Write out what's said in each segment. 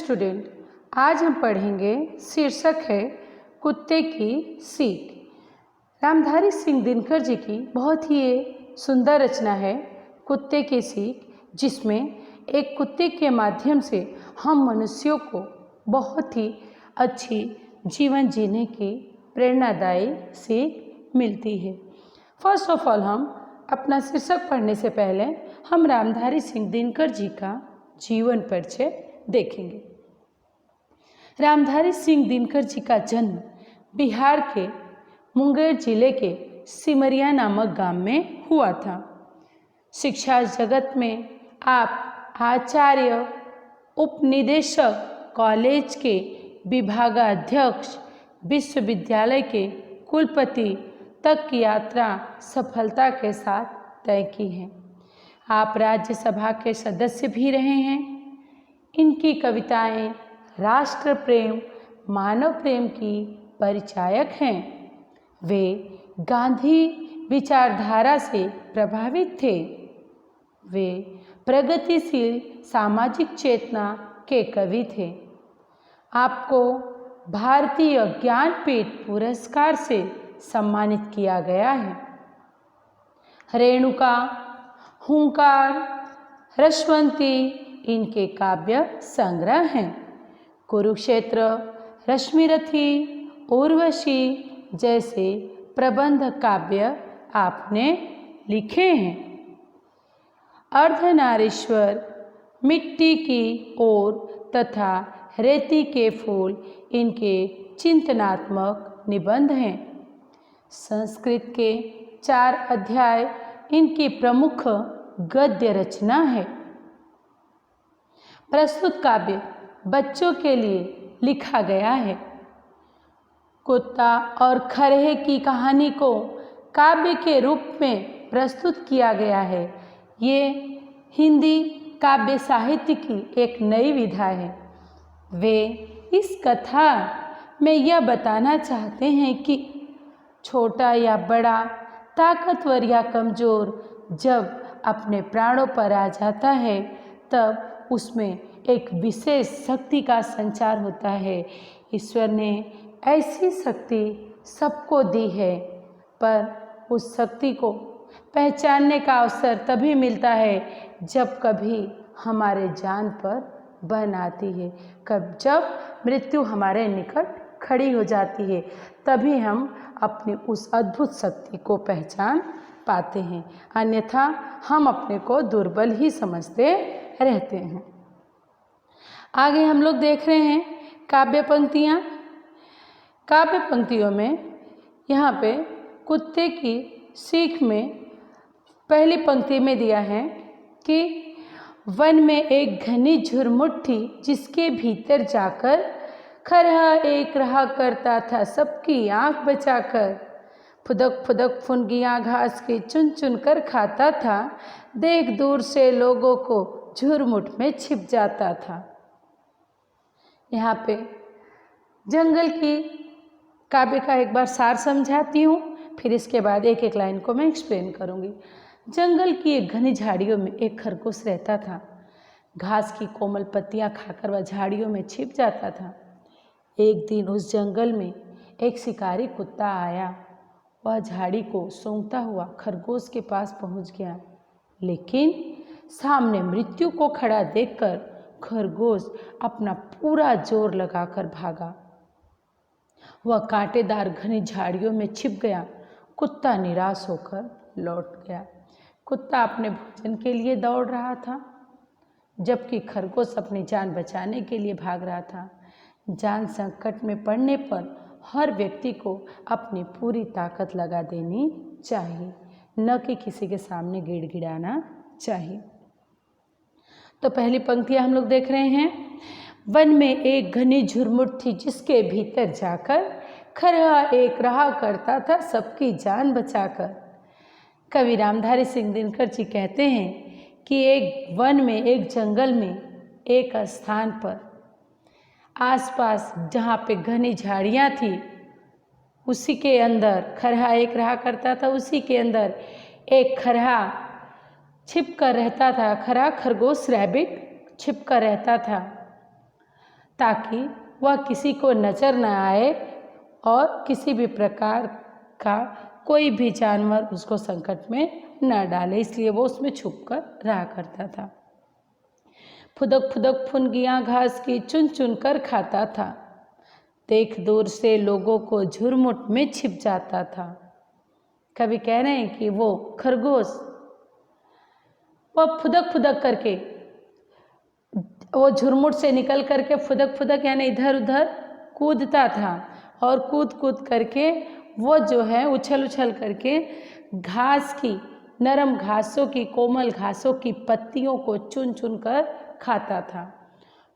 Student, आज हम पढ़ेंगे। शीर्षक है कुत्ते की सीख। रामधारी सिंह दिनकर जी की बहुत ही ये सुंदर रचना है कुत्ते की सीख, जिसमें एक कुत्ते के माध्यम से हम मनुष्यों को बहुत ही अच्छी जीवन जीने की प्रेरणादायी सीख मिलती है। फर्स्ट ऑफ ऑल, हम अपना शीर्षक पढ़ने से पहले हम रामधारी सिंह दिनकर जी का जीवन परिचय देखेंगे। रामधारी सिंह दिनकर जी का जन्म बिहार के मुंगेर जिले के सिमरिया नामक गांव में हुआ था। शिक्षा जगत में आप आचार्य, उपनिदेशक, कॉलेज के विभागाध्यक्ष, विश्वविद्यालय के कुलपति तक की यात्रा सफलता के साथ तय की है। आप राज्यसभा के सदस्य भी रहे हैं। इनकी कविताएं राष्ट्र प्रेम, मानव प्रेम की परिचायक हैं। वे गांधी विचारधारा से प्रभावित थे। वे प्रगतिशील सामाजिक चेतना के कवि थे। आपको भारतीय ज्ञानपीठ पुरस्कार से सम्मानित किया गया है। रेणुका, हुंकार, रसवंती इनके काव्य संग्रह हैं। कुरुक्षेत्र, रश्मिरथी, उर्वशी जैसे प्रबंध काव्य आपने लिखे हैं। अर्धनारीश्वर, मिट्टी की ओर तथा रेती के फूल इनके चिंतनात्मक निबंध हैं। संस्कृत के 4 अध्याय इनकी प्रमुख गद्य रचना है। प्रस्तुत काव्य बच्चों के लिए लिखा गया है। कुत्ता और खरहे की कहानी को काव्य के रूप में प्रस्तुत किया गया है। ये हिंदी काव्य साहित्य की एक नई विधा है। वे इस कथा में यह बताना चाहते हैं कि छोटा या बड़ा, ताकतवर या कमज़ोर जब अपने प्राणों पर आ जाता है तब उसमें एक विशेष शक्ति का संचार होता है। ईश्वर ने ऐसी शक्ति सबको दी है, पर उस शक्ति को पहचानने का अवसर तभी मिलता है जब कभी हमारे जान पर बन आती है, जब मृत्यु हमारे निकट खड़ी हो जाती है, तभी हम अपनी उस अद्भुत शक्ति को पहचान पाते हैं। अन्यथा हम अपने को दुर्बल ही समझते रहते हैं। आगे हम लोग देख रहे हैं काव्य पंक्तियाँ। काव्य पंक्तियों में यहाँ पे कुत्ते की सीख में पहली पंक्ति में दिया है कि वन में एक घनी झुरमुट थी, जिसके भीतर जाकर खरहा एक रहा करता था सबकी आँख बचाकर। फुदक फुदक फुनगियाँ घास के चुन चुन कर खाता था, देख दूर से लोगों को झुरमुट में छिप जाता था। यहाँ पे जंगल की काव्य का एक बार सार समझाती हूँ, फिर इसके बाद एक एक लाइन को मैं एक्सप्लेन करूँगी। जंगल की एक घनी झाड़ियों में एक खरगोश रहता था। घास की कोमल पत्तियाँ खाकर वह झाड़ियों में छिप जाता था। एक दिन उस जंगल में एक शिकारी कुत्ता आया। वह झाड़ी को सूंघता हुआ खरगोश के पास पहुँच गया, लेकिन सामने मृत्यु को खड़ा देखकर खरगोश अपना पूरा जोर लगाकर भागा। वह कांटेदार घनी झाड़ियों में छिप गया। कुत्ता निराश होकर लौट गया। कुत्ता अपने भोजन के लिए दौड़ रहा था, जबकि खरगोश अपनी जान बचाने के लिए भाग रहा था। जान संकट में पड़ने पर हर व्यक्ति को अपनी पूरी ताकत लगा देनी चाहिए, न कि किसी के सामने गिड़गिड़ाना चाहिए। तो पहली पंक्तियाँ हम लोग देख रहे हैं। वन में एक घनी झुरमुट थी, जिसके भीतर जाकर खरहा एक रहा करता था सबकी जान बचाकर। कवि रामधारी सिंह दिनकर जी कहते हैं कि एक वन में, एक जंगल में, एक स्थान पर आसपास जहाँ पे घनी झाड़ियाँ थी, उसी के अंदर खरहा एक रहा करता था। उसी के अंदर एक खरहा छिप कर रहता था। खरहा खरगोश रैबिट छिप कर रहता था। ताकि वह किसी को नज़र न आए और किसी भी प्रकार का कोई भी जानवर उसको संकट में न डाले, इसलिए वो उसमें छुपकर रहा करता था। फुदक फुदक फुनगियाँ घास की चुन चुन कर खाता था, देख दूर से लोगों को झुरमुट में छिप जाता था। कवि कह रहे हैं कि वो खरगोश वो फुदक फुदक करके, वो झुरमुट से निकल करके फुदक फुदक यानी इधर उधर कूदता था और कूद कूद करके वो जो है उछल उछल करके घास की, नरम घासों की, कोमल घासों की पत्तियों को चुन चुन कर खाता था।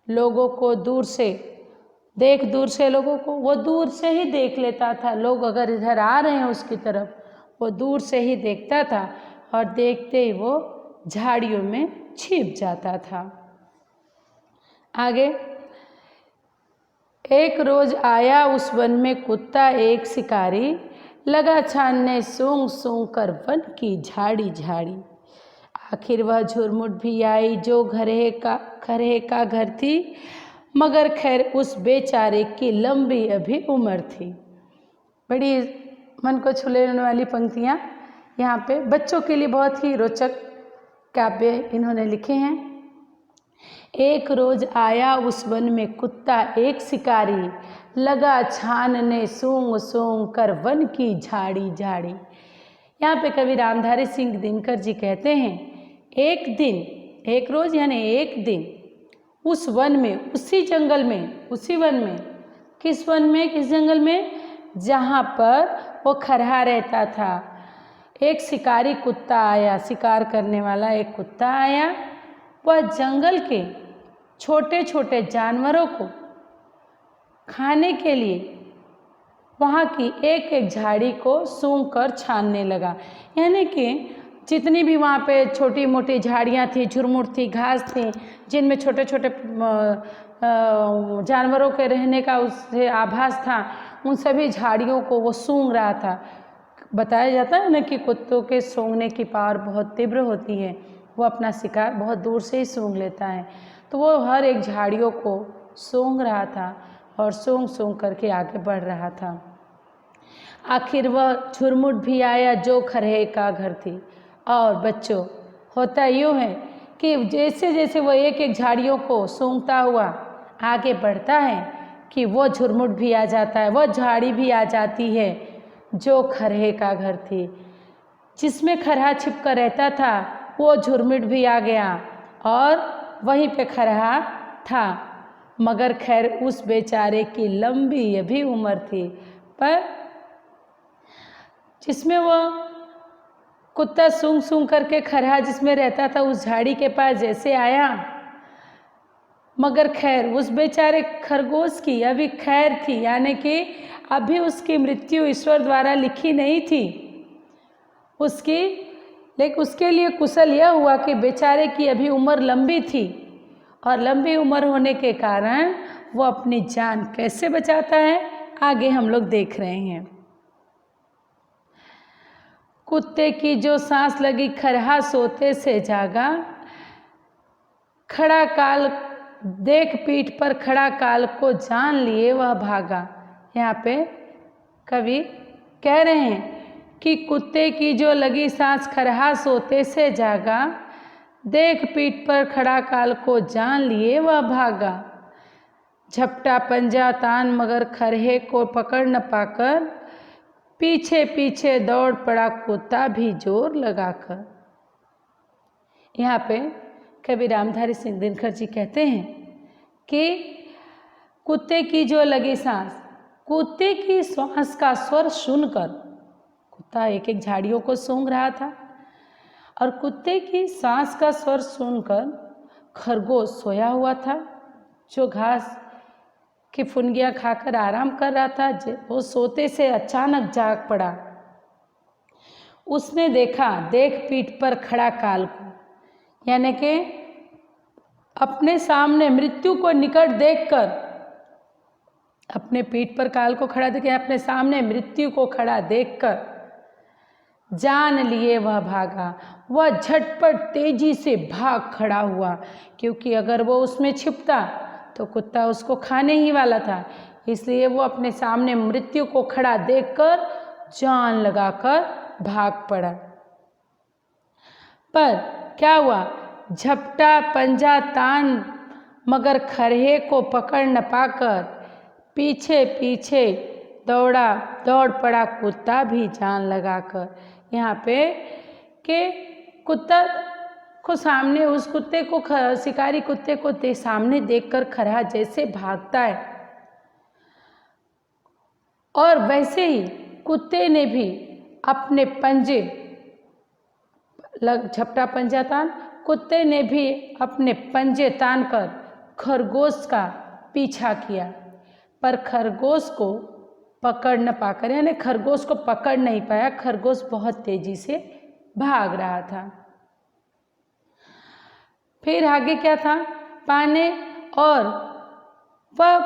लोगों को दूर से लोगों को वो दूर से ही देख लेता था। लोग अगर इधर आ रहे हैं उसकी तरफ, वो दूर से ही देखता था और देखते ही वो झाड़ियों में छिप जाता था। आगे, एक रोज आया उस वन में कुत्ता एक शिकारी, लगा छानने सूंघ सूंघ कर वन की झाड़ी झाड़ी। आखिर वह झुरमुट भी आई जो खरहे का घर थी, मगर खैर उस बेचारे की लंबी अभी उम्र थी। बड़ी मन को छू लेने वाली पंक्तियाँ यहाँ पे बच्चों के लिए बहुत ही रोचक काव्य इन्होंने लिखे हैं। एक रोज आया उस वन में कुत्ता एक शिकारी, लगा छानने सूंघ सूंघ कर वन की झाड़ी झाड़ी। यहाँ पे कवि रामधारी सिंह दिनकर जी कहते हैं, एक दिन, एक रोज यानी एक दिन उस वन में, उसी जंगल में, उसी वन में, किस वन में, किस जंगल में, जहाँ पर वो खरहा रहता था, एक शिकारी कुत्ता आया, शिकार करने वाला एक कुत्ता आया। वह जंगल के छोटे छोटे जानवरों को खाने के लिए वहाँ की एक एक झाड़ी को सूंघ कर छानने लगा। यानी कि जितनी भी वहाँ पे छोटी मोटी झाड़ियाँ थी, झुरमुट थी, घास थी, जिनमें छोटे छोटे जानवरों के रहने का उससे आभास था, उन सभी झाड़ियों को वो सूंघ रहा था। बताया जाता है ना कि कुत्तों के सूंघने की पावर बहुत तीव्र होती है, वो अपना शिकार बहुत दूर से ही सूंघ लेता है। तो वो हर एक झाड़ियों को सूंघ रहा था और सूंघ सूंघ करके आगे बढ़ रहा था। आखिर वह झुरमुट भी आया जो खरहे का घर थी। और बच्चों, होता यूँ है कि जैसे जैसे वो एक एक झाड़ियों को सूंघता हुआ आगे बढ़ता है कि वो झुरमुट भी आ जाता है, वह झाड़ी भी आ जाती है जो खरहे का घर थी। जिसमें खरहा छिप कर रहता था वो झुरमुट भी आ गया और वहीं पे खरहा था, मगर खैर उस बेचारे की लंबी अभी उम्र थी। पर जिसमें वो कुत्ता सूंघ सूंघ करके खरहा जिसमें रहता था उस झाड़ी के पास जैसे आया, मगर खैर उस बेचारे खरगोश की अभी खैर थी, यानी कि अभी उसकी मृत्यु ईश्वर द्वारा लिखी नहीं थी उसकी, लेकिन उसके लिए कुशल यह हुआ कि बेचारे की अभी उम्र लंबी थी और लंबी उम्र होने के कारण वो अपनी जान कैसे बचाता है आगे हम लोग देख रहे हैं। कुत्ते की जो सांस लगी खरहा सोते से जागा, खड़ा काल देख पीठ पर खड़ा काल को जान लिए वह भागा। यहाँ पे कवि कह रहे हैं कि कुत्ते की जो लगी सांस खरहा सोते से जागा, देख पीठ पर खड़ा काल को जान लिए वह भागा। झपटा पंजा तान मगर खरहे को पकड़ न पाकर, पीछे पीछे दौड़ पड़ा कुत्ता भी जोर लगाकर। यहाँ पे कवि रामधारी सिंह दिनकर जी कहते हैं कि कुत्ते की जो लगी सांस, कुत्ते की श्वास का स्वर सुनकर, कुत्ता एक एक झाड़ियों को सूंघ रहा था और कुत्ते की सांस का स्वर सुनकर खरगोश सोया हुआ था जो घास की फुनगियाँ खाकर आराम कर रहा था, वो सोते से अचानक जाग पड़ा। उसने देखा, देख पीठ पर खड़ा काल को, यानी कि अपने सामने मृत्यु को निकट देखकर, अपने पीठ पर काल को खड़ा देख, अपने सामने मृत्यु को खड़ा देखकर जान लिए वह भागा। वह झटपट तेजी से भाग खड़ा हुआ, क्योंकि अगर वो उसमें छिपता तो कुत्ता उसको खाने ही वाला था, इसलिए वो अपने सामने मृत्यु को खड़ा देखकर जान लगाकर भाग पड़ा। पर क्या हुआ, झपटा पंजा तान मगर खरहे को पकड़ न पाकर पीछे पीछे दौड़ पड़ा कुत्ता भी जान लगाकर। यहाँ पे कि कुत्ता को सामने, उस कुत्ते को, शिकारी कुत्ते को सामने देखकर खरहा जैसे भागता है, और वैसे ही कुत्ते ने भी अपने पंजे झपटा पंजा तान, कुत्ते ने भी अपने पंजे तान कर खरगोश का पीछा किया, पर खरगोश को पकड़ न पाकर, यानी खरगोश को पकड़ नहीं पाया। खरगोश बहुत तेजी से भाग रहा था। फिर आगे क्या था, पाने, और वह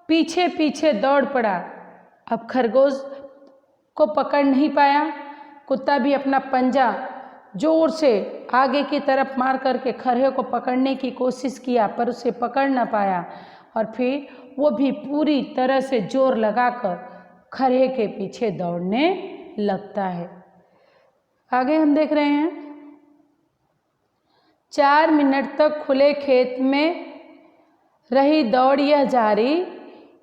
पीछे पीछे दौड़ पड़ा। अब खरगोश को पकड़ नहीं पाया। कुत्ता भी अपना पंजा जोर से आगे की तरफ मार करके खरहे को पकड़ने की कोशिश किया, पर उसे पकड़ न पाया, और फिर वो भी पूरी तरह से जोर लगाकर खरहे के पीछे दौड़ने लगता है। आगे हम देख रहे हैं, 4 मिनट तक खुले खेत में रही दौड़ यह जारी,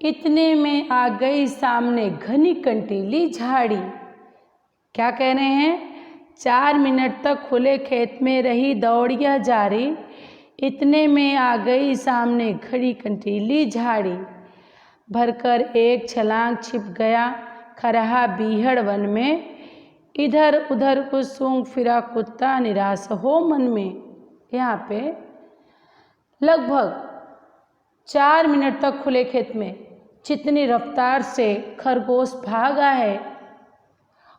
इतने में आ गई सामने घनी कंटीली झाड़ी। क्या कह रहे हैं, 4 मिनट तक खुले खेत में रही दौड़ यह जारी, इतने में आ गई सामने घनी कंटीली झाड़ी। भरकर एक छलांग छिप गया खरहा बीहड़ वन में, इधर उधर कुछ सूंघ फिरा कुत्ता निराश हो मन में। यहाँ पे लगभग 4 मिनट तक खुले खेत में जितनी रफ्तार से खरगोश भागा है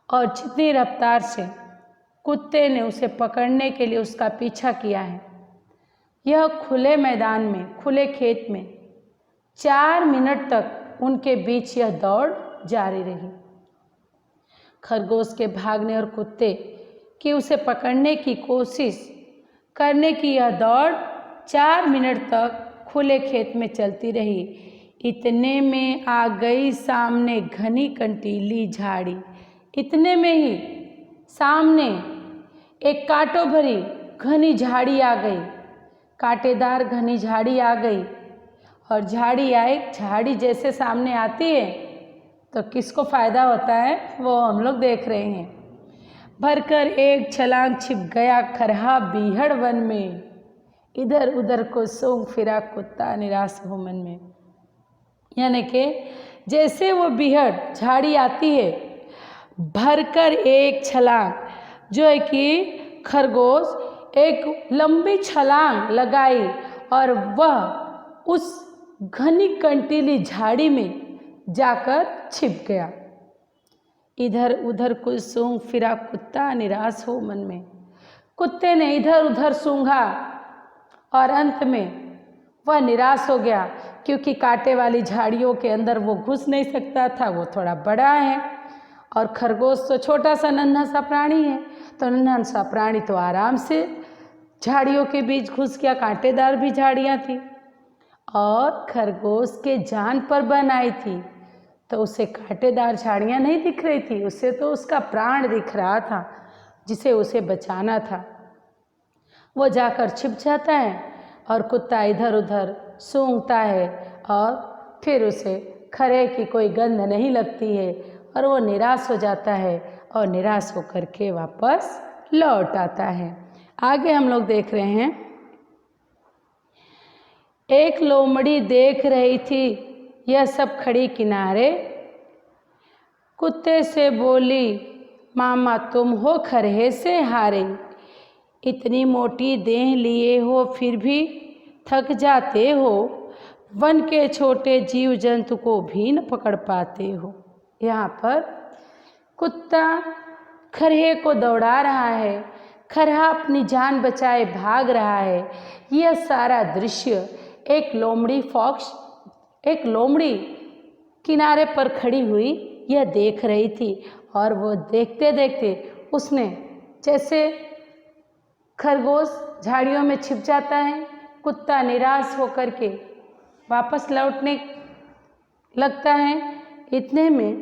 और जितनी रफ्तार से कुत्ते ने उसे पकड़ने के लिए उसका पीछा किया है, यह खुले मैदान में, खुले खेत में 4 मिनट तक उनके बीच यह दौड़ जारी रही। खरगोश के भागने और कुत्ते की उसे पकड़ने की कोशिश करने की यह दौड़ 4 मिनट तक खुले खेत में चलती रही। इतने में आ गई सामने घनी कंटीली झाड़ी। इतने में ही सामने एक कांटों भरी घनी झाड़ी आ गई, कांटेदार घनी झाड़ी आ गई। और झाड़ी जैसे सामने आती है तो किसको फ़ायदा होता है वो हम लोग देख रहे हैं। भरकर एक छलांग छिप गया खरहा बीहड़ वन में, इधर उधर को सूंघ फिरा कुत्ता निराश हो मन में। यानी कि जैसे वो बीहड़ झाड़ी आती है, भरकर एक छलांग, जो है कि खरगोश एक लंबी छलांग लगाई और वह उस घनी कंटीली झाड़ी में जाकर छिप गया। इधर उधर कुछ सूंघ फिरा कुत्ता निराश हो मन में। कुत्ते ने इधर उधर सूंघा और अंत में वह निराश हो गया, क्योंकि कांटे वाली झाड़ियों के अंदर वो घुस नहीं सकता था, वो थोड़ा बड़ा है और खरगोश तो छोटा सा नन्हा सा प्राणी है। तो नन्हा सा प्राणी तो आराम से झाड़ियों के बीच घुस गया, कांटेदार भी झाड़ियाँ थी और खरगोश के जान पर बन आई थी, तो उसे कांटेदार झाड़ियाँ नहीं दिख रही थी, उसे तो उसका प्राण दिख रहा था जिसे उसे बचाना था। वो जाकर छिप जाता है और कुत्ता इधर उधर सूंघता है और फिर उसे खरे की कोई गंध नहीं लगती है और वो निराश हो जाता है और निराश होकर के वापस लौट आता है। आगे हम लोग देख रहे हैं, एक लोमड़ी देख रही थी यह सब खड़ी किनारे, कुत्ते से बोली मामा तुम हो खरहे से हारे, इतनी मोटी देह लिए हो फिर भी थक जाते हो, वन के छोटे जीव जंतु को भी न पकड़ पाते हो। यहाँ पर कुत्ता खरहे को दौड़ा रहा है, खरहा अपनी जान बचाए भाग रहा है। यह सारा दृश्य एक लोमड़ी किनारे पर खड़ी हुई यह देख रही थी और वो देखते देखते उसने, जैसे खरगोश झाड़ियों में छिप जाता है, कुत्ता निराश होकर के वापस लौटने लगता है। इतने में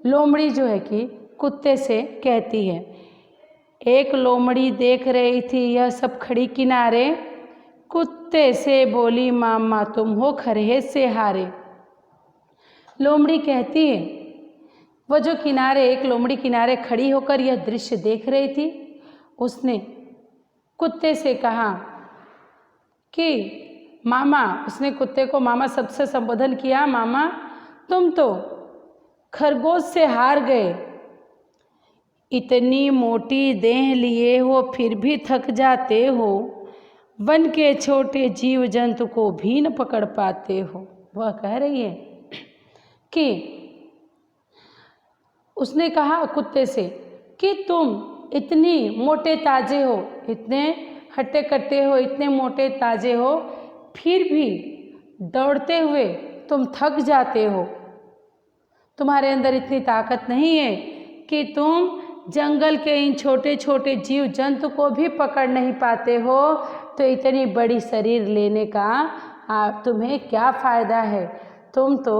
लोमड़ी जो है कि कुत्ते से कहती है। एक लोमड़ी देख रही थी यह सब खड़ी किनारे, कुत्ते से बोली मामा तुम हो खरहे से हारे। लोमड़ी कहती है, वो जो किनारे एक लोमड़ी किनारे खड़ी होकर यह दृश्य देख रही थी, उसने कुत्ते से कहा कि मामा, उसने कुत्ते को मामा सबसे संबोधन किया, मामा तुम तो खरगोश से हार गए। इतनी मोटी देह लिए हो फिर भी थक जाते हो, वन के छोटे जीव जंतु को भी न पकड़ पाते हो। वह कह रही है कि उसने कहा कुत्ते से कि तुम इतनी मोटे ताजे हो, इतने हट्टे कट्टे हो, इतने मोटे ताजे हो, फिर भी दौड़ते हुए तुम थक जाते हो। तुम्हारे अंदर इतनी ताकत नहीं है कि तुम जंगल के इन छोटे छोटे जीव जंतु को भी पकड़ नहीं पाते हो, तो इतनी बड़ी शरीर लेने का तुम्हें क्या फ़ायदा है। तुम तो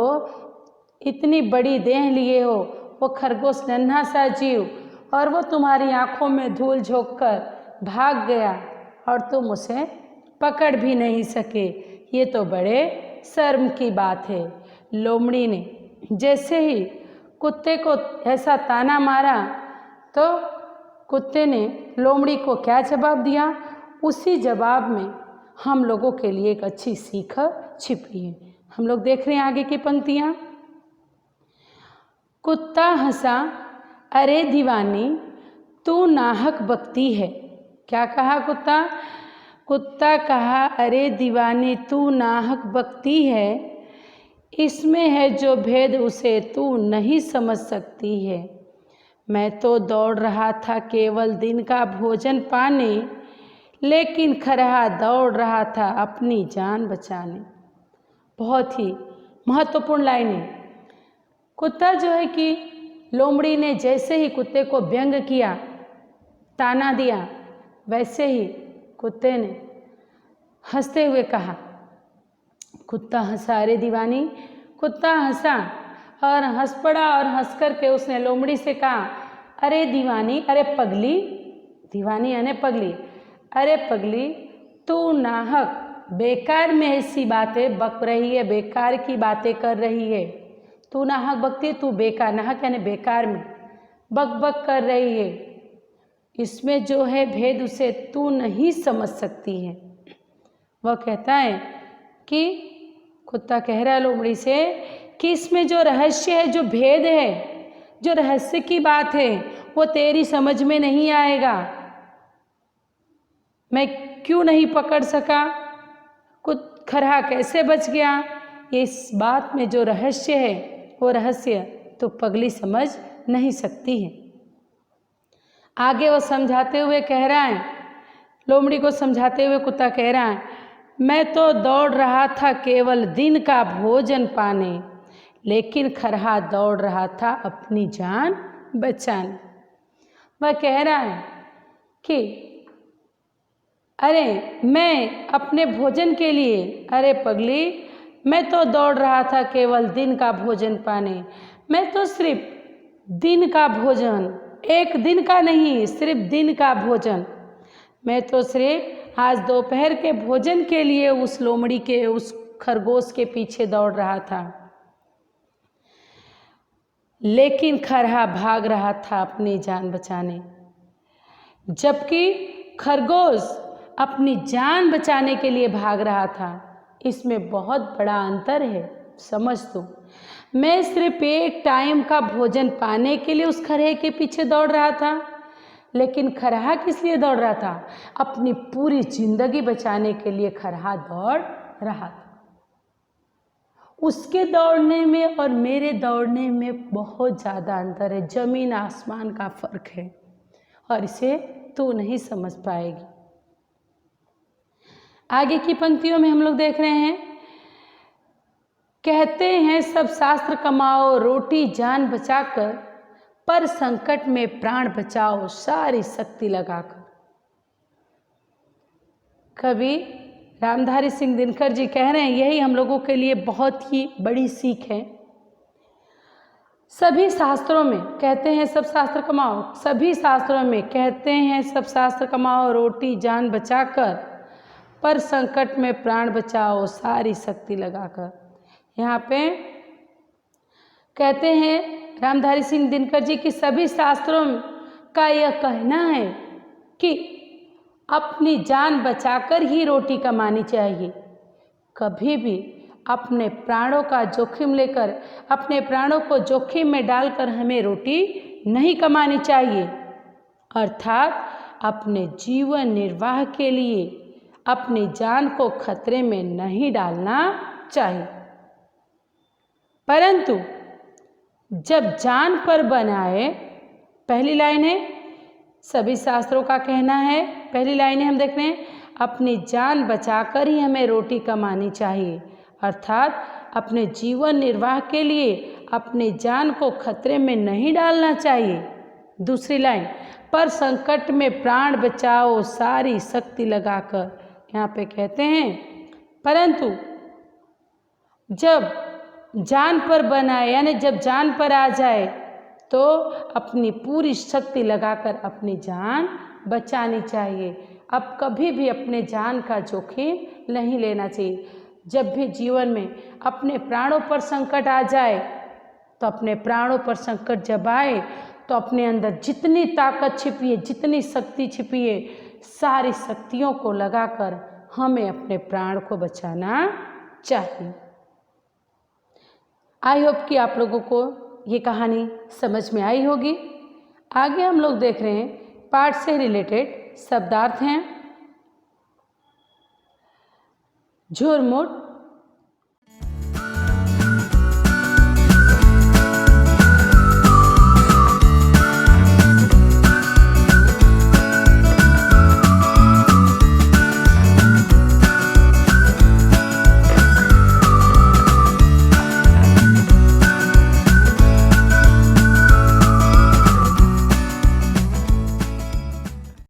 इतनी बड़ी देह लिए हो, वो खरगोश नन्हा सा जीव, और वो तुम्हारी आँखों में धूल झोंक कर भाग गया और तुम उसे पकड़ भी नहीं सके। ये तो बड़े शर्म की बात है। लोमड़ी ने जैसे ही कुत्ते को ऐसा ताना मारा तो कुत्ते ने लोमड़ी को क्या जवाब दिया, उसी जवाब में हम लोगों के लिए एक अच्छी सीख छिपी है। हम लोग देख रहे हैं आगे की पंक्तियाँ। कुत्ता हंसा, अरे दीवानी तू नाहक बकती है। क्या कहा कुत्ता? कुत्ता कहा, अरे दीवानी तू नाहक बकती है, इसमें है जो भेद उसे तू नहीं समझ सकती है। मैं तो दौड़ रहा था केवल दिन का भोजन पाने, लेकिन खरहा दौड़ रहा था अपनी जान बचाने। बहुत ही महत्वपूर्ण लाइन है। कुत्ता जो है कि लोमड़ी ने जैसे ही कुत्ते को व्यंग किया, ताना दिया, वैसे ही कुत्ते ने हंसते हुए कहा। कुत्ता हंसा, अरे दीवानी। कुत्ता हंसा और हंस पड़ा और हंस करके उसने लोमड़ी से कहा, अरे दीवानी, अरे पगली। दीवानी यानी पगली। अरे पगली, तू नाहक बेकार में ऐसी बातें बक रही है, बेकार की बातें कर रही है। तू नाहक बकती है, तू बेकार, नाहक यानी बेकार में बक बक कर रही है। इसमें जो है भेद उसे तू नहीं समझ सकती है। वह कहता है कि कुत्ता कह रहा है लोमड़ी से कि इसमें जो रहस्य है, जो भेद है, जो रहस्य की बात है, वो तेरी समझ में नहीं आएगा। मैं क्यों नहीं पकड़ सका, खरहा कैसे बच गया, इस बात में जो रहस्य है वो रहस्य तो पगली समझ नहीं सकती है। आगे वो समझाते हुए कह रहा है, लोमड़ी को समझाते हुए कुत्ता कह रहा है, मैं तो दौड़ रहा था केवल दिन का भोजन पाने, लेकिन खरहा दौड़ रहा था अपनी जान बचाने। वह कह रहा है कि अरे मैं अपने भोजन के लिए, अरे पगली मैं तो दौड़ रहा था केवल दिन का भोजन पाने। मैं तो सिर्फ दिन का भोजन, एक दिन का नहीं, सिर्फ दिन का भोजन, मैं तो सिर्फ आज दोपहर के भोजन के लिए उस लोमड़ी के, उस खरगोश के पीछे दौड़ रहा था, लेकिन खरहा भाग रहा था अपनी जान बचाने। जबकि खरगोश अपनी जान बचाने के लिए भाग रहा था। इसमें बहुत बड़ा अंतर है, समझ दो। मैं सिर्फ एक टाइम का भोजन पाने के लिए उस खरहे के पीछे दौड़ रहा था, लेकिन खरहा किस लिए दौड़ रहा था? अपनी पूरी जिंदगी बचाने के लिए खरहा दौड़ रहा था। उसके दौड़ने में और मेरे दौड़ने में बहुत ज़्यादा अंतर है, जमीन आसमान का फर्क है, और इसे तू नहीं समझ पाएगी। आगे की पंक्तियों में हम लोग देख रहे हैं, कहते हैं सब शास्त्र कमाओ रोटी जान बचाकर, पर संकट में प्राण बचाओ सारी शक्ति लगाकर। कवि रामधारी सिंह दिनकर जी कह रहे हैं, यही हम लोगों के लिए बहुत ही बड़ी सीख है। सभी शास्त्रों में कहते हैं सब शास्त्र कमाओ, सभी शास्त्रों में कहते हैं सब शास्त्र कमाओ, रोटी जान बचाकर, पर संकट में प्राण बचाओ सारी शक्ति लगाकर। यहाँ पे कहते हैं रामधारी सिंह दिनकर जी की सभी शास्त्रों का यह कहना है कि अपनी जान बचाकर ही रोटी कमानी चाहिए। कभी भी अपने प्राणों का जोखिम लेकर, अपने प्राणों को जोखिम में डालकर हमें रोटी नहीं कमानी चाहिए। अर्थात अपने जीवन निर्वाह के लिए अपनी जान को खतरे में नहीं डालना चाहिए। परंतु जब जान पर बनाए, पहली लाइन है सभी शास्त्रों का कहना है, पहली लाइन है हम देख रहे हैं, अपनी जान बचाकर ही हमें रोटी कमानी चाहिए। अर्थात अपने जीवन निर्वाह के लिए अपनी जान को खतरे में नहीं डालना चाहिए। दूसरी लाइन, पर संकट में प्राण बचाओ सारी शक्ति लगाकर। यहाँ पे कहते हैं परंतु जब जान पर बनाए, यानी जब जान पर आ जाए तो अपनी पूरी शक्ति लगाकर अपनी जान बचानी चाहिए। अब कभी भी अपने जान का जोखिम नहीं लेना चाहिए। जब भी जीवन में अपने प्राणों पर संकट आ जाए, तो अपने प्राणों पर संकट जब आए तो अपने अंदर जितनी ताकत छिपी है, जितनी शक्ति छिपी है, सारी शक्तियों को लगाकर हमें अपने प्राण को बचाना चाहिए। आई होप कि आप लोगों को ये कहानी समझ में आई होगी। आगे हम लोग देख रहे हैं पाठ से रिलेटेड शब्दार्थ हैं झुरमुट,